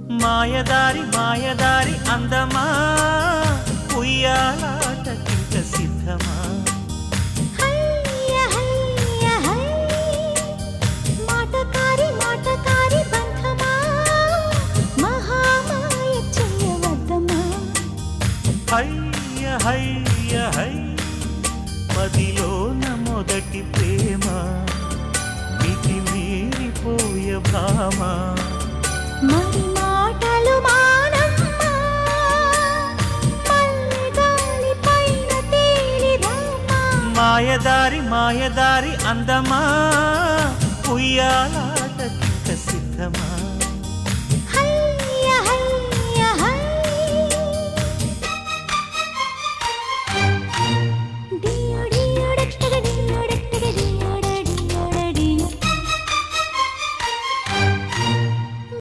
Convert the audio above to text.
మాయదారి మాయదారి అందమా ఉయ్యాలాటకింక సిద్ధమా మాటకారి మాటకారి బంధమా మహామాయ చెయ్యవద్దమా హయ్య హయ్య హై మదిలోన మొదటి ప్రేమ మితి మీరిపోయ భామ మరి మాటలు మానమ్మా మల్లెగాలి పైన తేలిరామా మాయదారి మాయదారి అందమా ఉయ్యాల